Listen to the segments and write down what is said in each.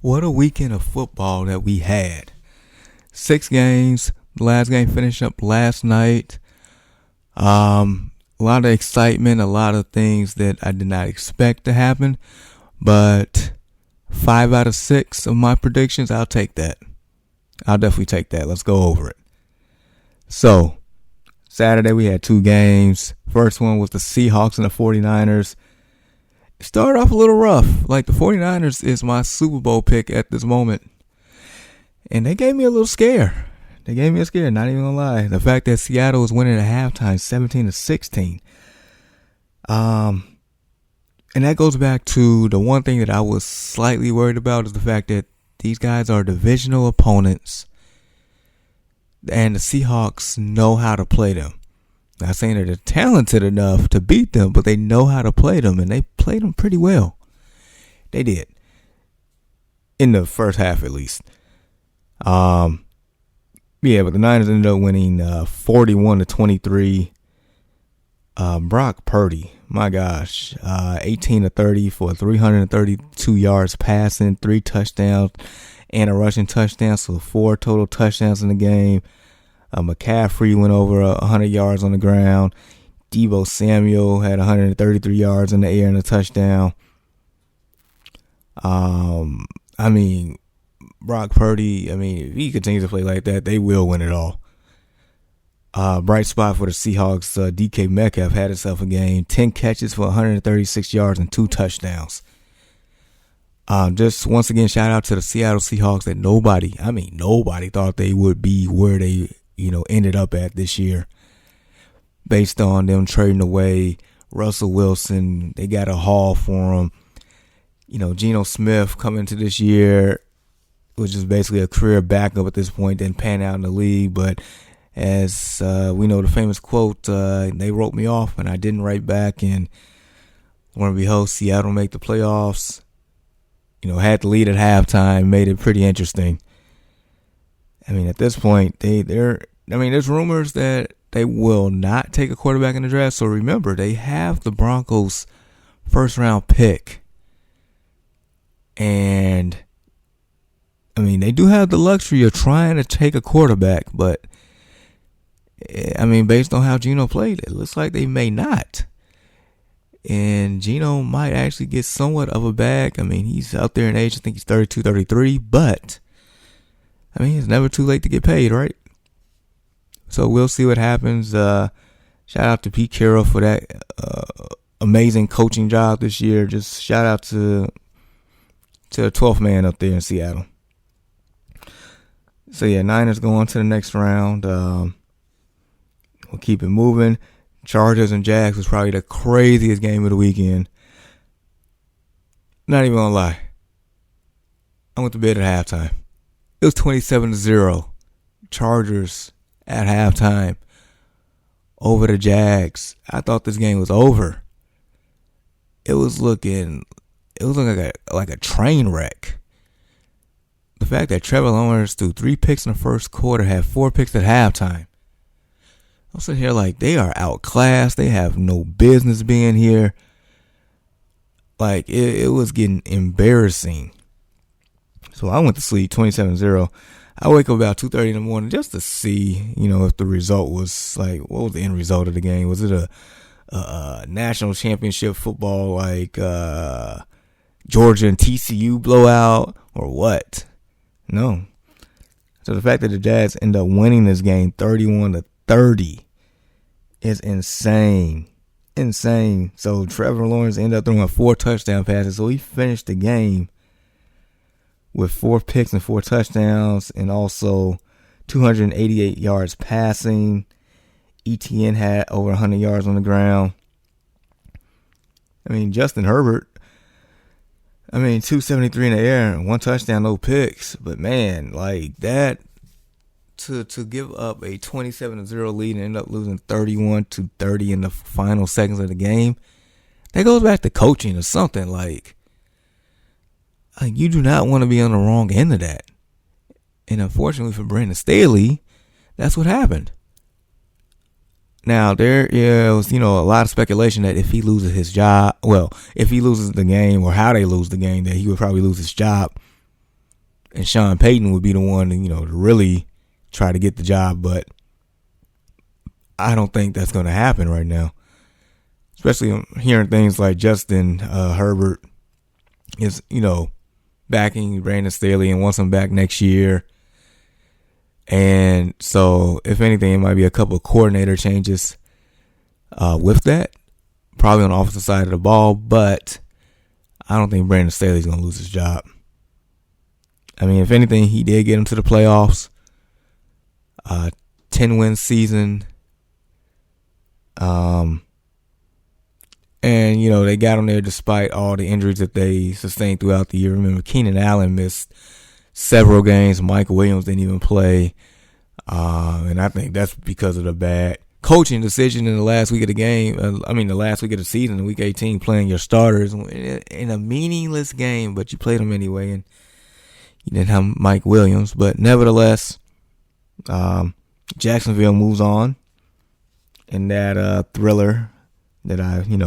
What a weekend of football that we had. 6 games. The last game finished up last night. A lot of excitement, a lot of things that I did not expect to happen. But 5 out of 6 of my predictions, I'll take that. I'll definitely take that. Let's go over it. So, Saturday we had 2 games. First one was the Seahawks and the 49ers. It started off a little rough. Like, the 49ers is my Super Bowl pick at this moment. And they gave me a little scare. Not even gonna lie. The fact that Seattle was winning at halftime 17-16. And that goes back to the one thing that I was slightly worried about is the fact that these guys are divisional opponents. And the Seahawks know how to play them. Not saying that they're talented enough to beat them, but they know how to play them, and they played them pretty well. They did. In the first half, at least. But the Niners ended up winning 41-23. Brock Purdy, my gosh, 18-30 for 332 yards passing, 3 touchdowns, and a rushing touchdown, so 4 total touchdowns in the game. McCaffrey went over 100 yards on the ground. Deebo Samuel had 133 yards in the air and a touchdown. Brock Purdy, if he continues to play like that, they will win it all. Bright spot for the Seahawks, DK Metcalf had himself a game. 10 catches for 136 yards and 2 touchdowns. Just once again, shout out to the Seattle Seahawks that nobody thought they would be where they, ended up at this year. Based on them trading away Russell Wilson, they got a haul for him. Geno Smith coming to this year, which is basically a career backup at this point, didn't pan out in the league. But as we know the famous quote, they wrote me off and I didn't write back. And lo and behold, Seattle make the playoffs. Had the lead at halftime, made it pretty interesting. At this point, there's rumors that they will not take a quarterback in the draft. So remember, they have the Broncos' first round pick. And they do have the luxury of trying to take a quarterback, but based on how Geno played, it looks like they may not. And Geno might actually get somewhat of a bag. He's out there in age. I think he's 32, 33, but it's never too late to get paid, right? So we'll see what happens. Shout out to Pete Carroll for that amazing coaching job this year. Just shout out to the 12th man up there in Seattle. So Niners go on to the next round. We'll keep it moving. Chargers and Jags was probably the craziest game of the weekend. Not even gonna lie. I went to bed at halftime. It was 27-0. Chargers at halftime over the Jags. I thought this game was over. It was looking like a train wreck. The fact that Trevor Lawrence threw 3 picks in the first quarter, had 4 picks at halftime. I'm sitting here like they are outclassed. They have no business being here. Like, it was getting embarrassing. So I went to sleep 27-0. I wake up about 2:30 in the morning just to see, if the result was like, what was the end result of the game? Was it a national championship football like Georgia and TCU blowout or what? No. So the fact that the Jags end up winning this game 31-30 is insane. Insane. So Trevor Lawrence ended up throwing 4 touchdown passes. So he finished the game with 4 picks and 4 touchdowns and also 288 yards passing. ETN had over 100 yards on the ground. Justin Herbert, 273 in the air, 1 touchdown, no picks. But man, like that, to give up a 27-0 lead and end up losing 31-30 in the final seconds of the game, that goes back to coaching or something. Like you do not want to be on the wrong end of that. And unfortunately for Brandon Staley, that's what happened. Now, there is, a lot of speculation that if he loses his job, if he loses the game or how they lose the game, that he would probably lose his job. and Sean Payton would be the one to, to really try to get the job, but I don't think that's going to happen right now. Especially I'm hearing things like Justin Herbert is, backing Brandon Staley and wants him back next year. And so, if anything, it might be a couple of coordinator changes with that. Probably on the offensive side of the ball, but I don't think Brandon Staley's going to lose his job. I mean, if anything, he did get him to the playoffs. 10-win season. And, they got him there despite all the injuries that they sustained throughout the year. Remember, Keenan Allen missed several games. Mike Williams didn't even play. And I think that's because of the bad coaching decision in the last week of the game. The last week of the season, in week 18, playing your starters in a meaningless game, but you played them anyway, and you didn't have Mike Williams. But nevertheless, Jacksonville moves on in that thriller that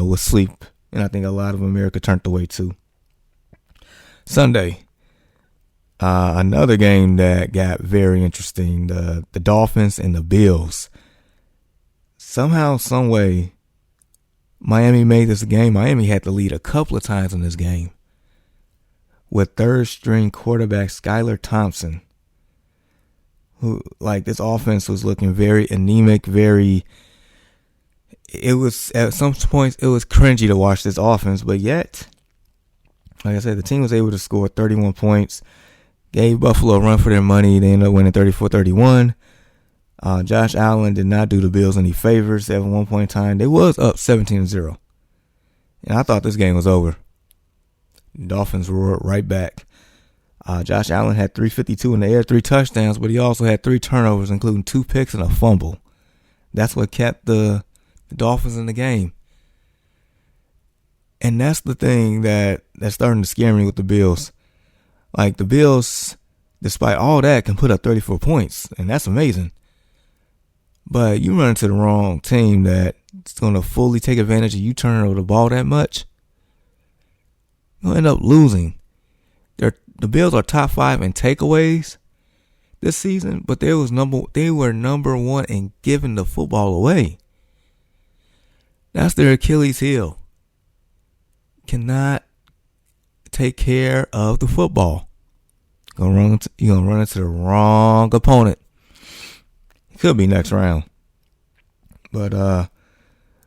was sleep, and I think a lot of America turned away to. Sunday, another game that got very interesting, the Dolphins and the Bills. Somehow, some way, Miami made this a game. Miami had to lead a couple of times in this game with third-string quarterback Skylar Thompson, who, this offense was looking very anemic, it was, at some points, it was cringy to watch this offense, but yet, like I said, the team was able to score 31 points, gave Buffalo a run for their money. They ended up winning 34-31. Josh Allen did not do the Bills any favors. At one point in time, they was up 17-0. And I thought this game was over. The Dolphins roared right back. Josh Allen had 352 in the air, 3 touchdowns, but he also had 3 turnovers, including 2 picks and a fumble. That's what kept the Dolphins in the game. And that's the thing that's starting to scare me with the Bills. The Bills, despite all that, can put up 34 points, and that's amazing. But you run into the wrong team that's going to fully take advantage of you turning over the ball that much, you'll end up losing. The Bills are top 5 in takeaways this season, but they were number 1 in giving the football away. That's their Achilles heel. Cannot take care of the football. You're gonna run into the wrong opponent. It could be next round, but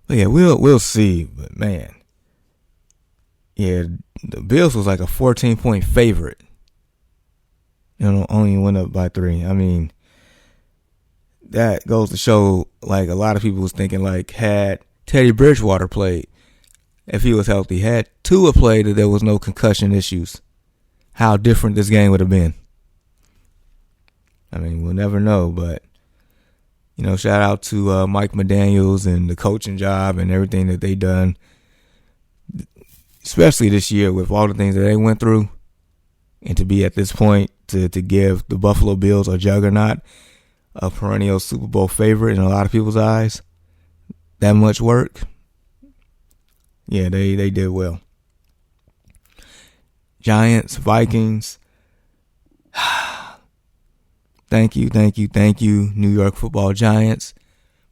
yeah, we'll see. But man, yeah, the Bills was like a 14-point favorite. Only went up by 3. I mean, that goes to show, a lot of people was thinking, had Teddy Bridgewater played, if he was healthy, had Tua played, that there was no concussion issues, how different this game would have been. I mean, we'll never know, but, shout out to Mike McDaniels and the coaching job and everything that they done, especially this year with all the things that they went through, and to be at this point to give the Buffalo Bills a juggernaut, a perennial Super Bowl favorite in a lot of people's eyes, that much work. Yeah, they did well. Giants, Vikings. Thank you, New York Football Giants,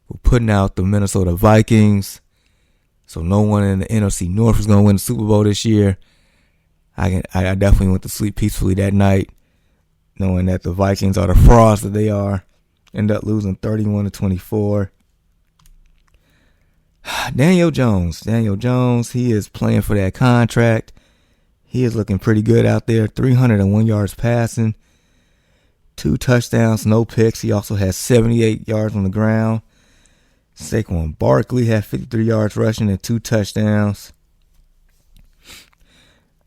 for putting out the Minnesota Vikings. So no one in the NFC North is going to win the Super Bowl this year. I definitely went to sleep peacefully that night, knowing that the Vikings are the frauds that they are. End up losing 31-24. Daniel Jones, he is playing for that contract. He is looking pretty good out there. 301 yards passing, 2 touchdowns, no picks. He also has 78 yards on the ground. Saquon Barkley had 53 yards rushing and 2 touchdowns.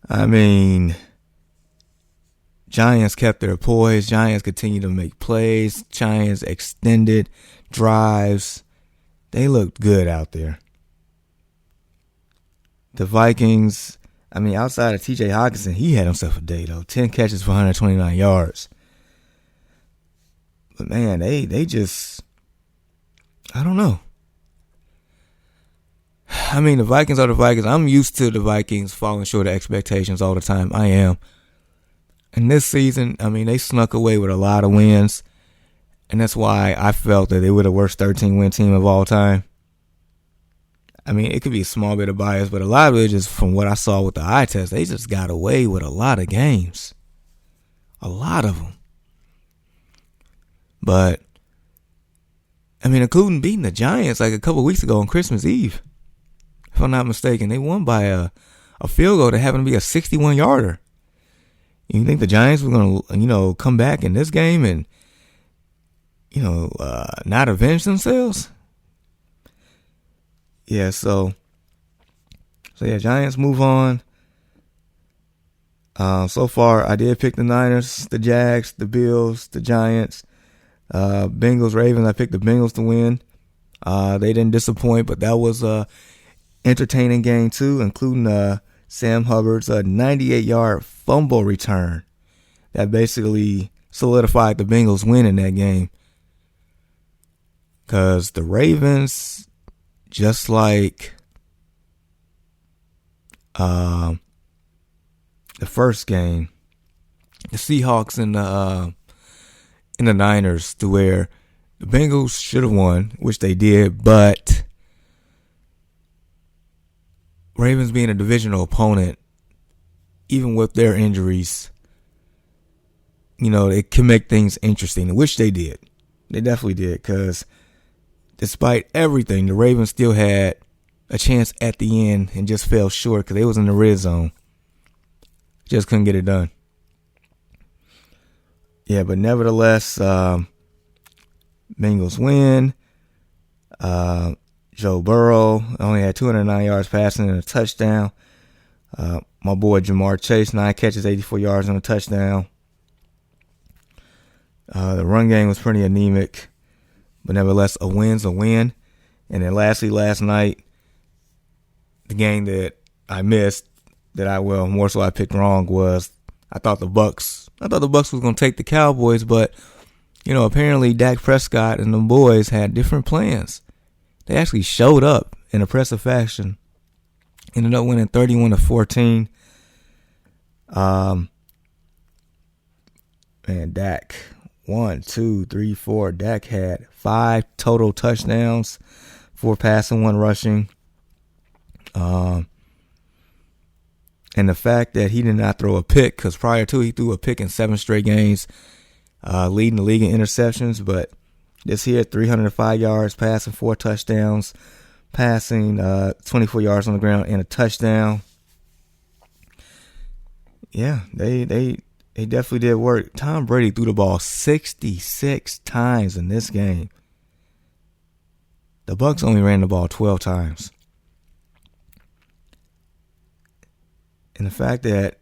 I mean, Giants kept their poise. Giants continue to make plays. Giants extended drives. They looked good out there. The Vikings, outside of TJ Hawkinson, he had himself a day, though. 10 catches for 129 yards. But, man, they just, I don't know. The Vikings are the Vikings. I'm used to the Vikings falling short of expectations all the time. I am. And this season, I mean, they snuck away with a lot of wins. And that's why I felt that they were the worst 13-win team of all time. I mean, it could be a small bit of bias, but a lot of it is just from what I saw with the eye test. They just got away with a lot of games. A lot of them. But, I mean, including beating the Giants like a couple weeks ago on Christmas Eve. If I'm not mistaken, they won by a field goal that happened to be a 61-yarder. You think the Giants were going to, come back in this game and, not avenge themselves? Yeah, so yeah, Giants move on. So far, I did pick the Niners, the Jags, the Bills, the Giants, Bengals, Ravens. I picked the Bengals to win. They didn't disappoint, but that was a entertaining game too, including Sam Hubbard's 98-yard fumble return that basically solidified the Bengals win in that game. Because the Ravens, just like the first game, the Seahawks and the Niners, to where the Bengals should have won, which they did, but Ravens being a divisional opponent, even with their injuries, it can make things interesting, which they did. They definitely did, because despite everything, the Ravens still had a chance at the end and just fell short because they was in the red zone. Just couldn't get it done. Yeah, but nevertheless, Bengals win. Joe Burrow only had 209 yards passing and a touchdown. My boy Jamar Chase, 9 catches, 84 yards and a touchdown. The run game was pretty anemic, but nevertheless, a win's a win. And then lastly, last night, the game that I missed, more so I picked wrong, was I thought the Bucks was going to take the Cowboys, but, apparently Dak Prescott and the boys had different plans. They actually showed up in impressive fashion. Ended up winning 31-14. And Dak, 1, 2, 3, 4. Dak had 5 total touchdowns, 4 passing, 1 rushing. And the fact that he did not throw a pick, because prior to he threw a pick in 7 straight games, leading the league in interceptions. But this here, 305 yards, passing 4 touchdowns, passing 24 yards on the ground and a touchdown. Yeah, they definitely did work. Tom Brady threw the ball 66 times in this game. The Bucks only ran the ball 12 times. And the fact that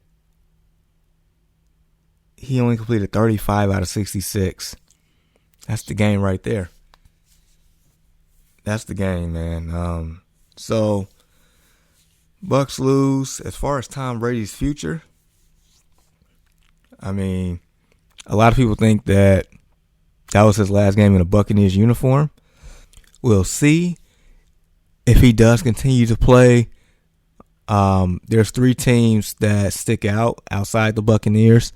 he only completed 35 out of 66, that's the game right there. That's the game, man. So, Bucks lose. As far as Tom Brady's future, I mean, a lot of people think that was his last game in a Buccaneers uniform. We'll see if he does continue to play. There's 3 teams that stick out outside the Buccaneers.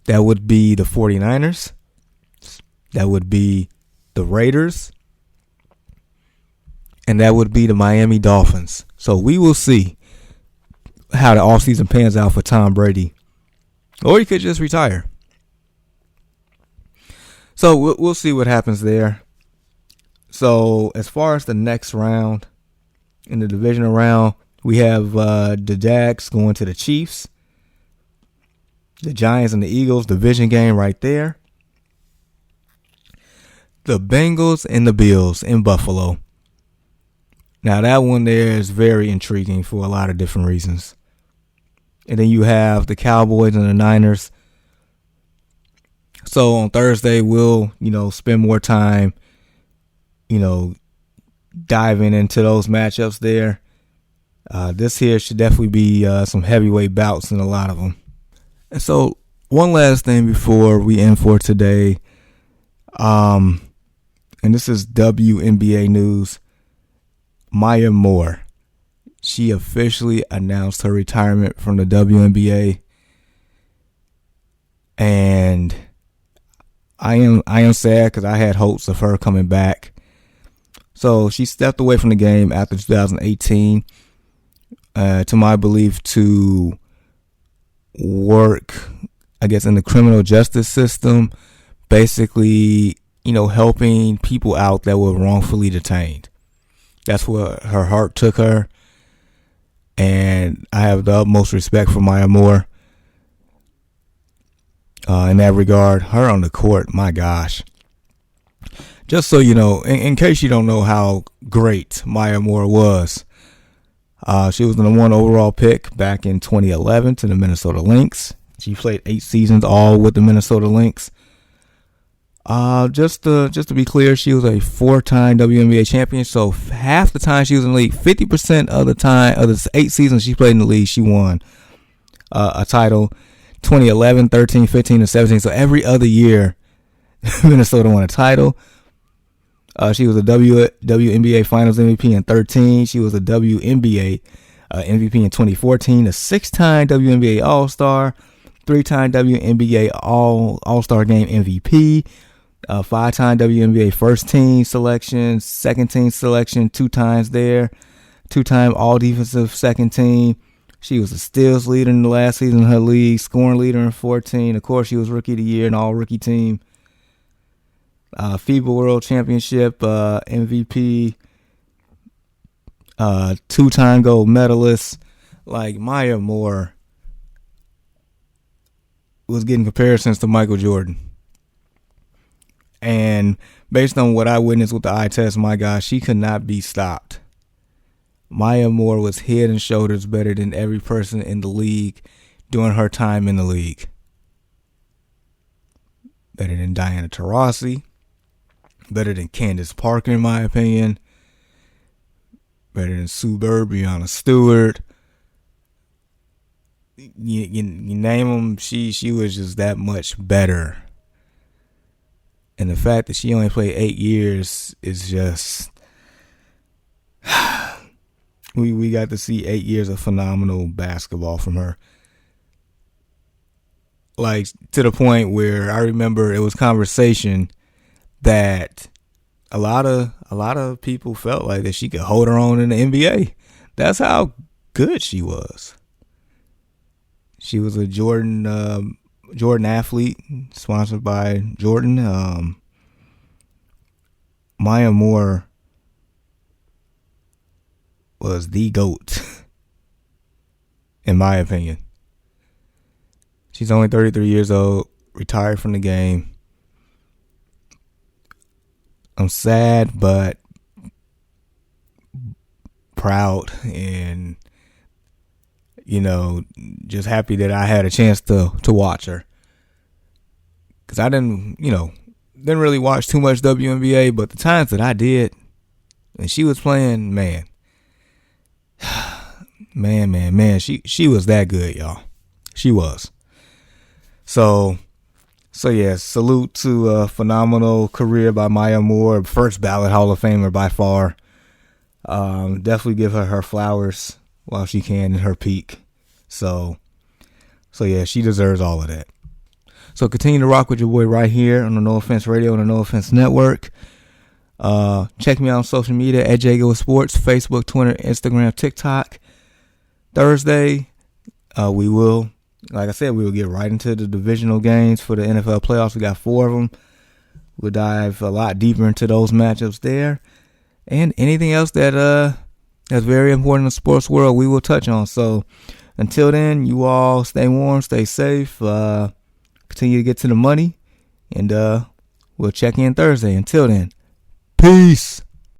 That would be the 49ers. That would be the Raiders. And that would be the Miami Dolphins. So we will see how the offseason pans out for Tom Brady. Or he could just retire. So we'll see what happens there. So as far as the next round, in the divisional round, we have the Jags going to the Chiefs. The Giants and the Eagles, division game right there. The Bengals and the Bills in Buffalo. Now that one there is very intriguing for a lot of different reasons. And then you have the Cowboys and the Niners. So on Thursday, we'll, spend more time, diving into those matchups there. This here should definitely be some heavyweight bouts in a lot of them. And so one last thing before we end for today. And this is WNBA news. Maya Moore. She officially announced her retirement from the WNBA. I am sad because I had hopes of her coming back. So she stepped away from the game after 2018, to my belief, to work, I guess, in the criminal justice system, basically, helping people out that were wrongfully detained. That's where her heart took her. And I have the utmost respect for Maya Moore in that regard. Her on the court, my gosh. Just so you know, in case you don't know how great Maya Moore was, she was the #1 overall pick back in 2011 to the Minnesota Lynx. She played 8 seasons all with the Minnesota Lynx. Just to be clear, she was a 4-time WNBA champion. So half the time she was in the league, 50% of the time, of the 8 seasons she played in the league, she won a title. 2011, 13, 15, and 17. So every other year, Minnesota won a title. She was a WNBA Finals MVP in 13. She was a WNBA MVP in 2014. A 6-time WNBA All-Star. 3-time WNBA All-Star Game MVP. 5-time WNBA First Team selection. Second Team selection 2 times there. 2-time All-Defensive Second Team. She was a steals leader in the last season of her league. Scoring leader in 14. Of course, she was Rookie of the Year and All-Rookie Team. FIBA World Championship MVP, 2-time gold medalist. Like, Maya Moore was getting comparisons to Michael Jordan. And based on what I witnessed with the eye test, my gosh, she could not be stopped. Maya Moore was head and shoulders better than every person in the league during her time in the league. Better than Diana Taurasi. Better than Candace Parker, in my opinion. Better than Sue Bird, Breonna Stewart. You name them, she was just that much better. And the fact that she only played 8 years is just... we got to see 8 years of phenomenal basketball from her. Like, to the point where I remember it was conversation that a lot of people felt like that she could hold her own in the NBA. That's how good she was. She was a Jordan athlete, sponsored by Jordan. Maya Moore was the GOAT, in my opinion. She's only 33 years old, retired from the game. I'm sad, but proud and, just happy that I had a chance to watch her. Because I didn't really watch too much WNBA, but the times that I did, and she was playing, man, she was that good, y'all. She was. So yeah, salute to a phenomenal career by Maya Moore, first ballot Hall of Famer by far. Definitely give her flowers while she can in her peak. So yeah, she deserves all of that. So continue to rock with your boy right here on the No Offense Radio and the No Offense Network. Check me out on social media at JGoodWithSports, Facebook, Twitter, Instagram, TikTok. Thursday, we will get right into the divisional games for the NFL playoffs. We got 4 of them. We'll dive a lot deeper into those matchups there. And anything else that's very important in the sports world, we will touch on. So until then, you all stay warm, stay safe, continue to get to the money, and we'll check in Thursday. Until then, peace.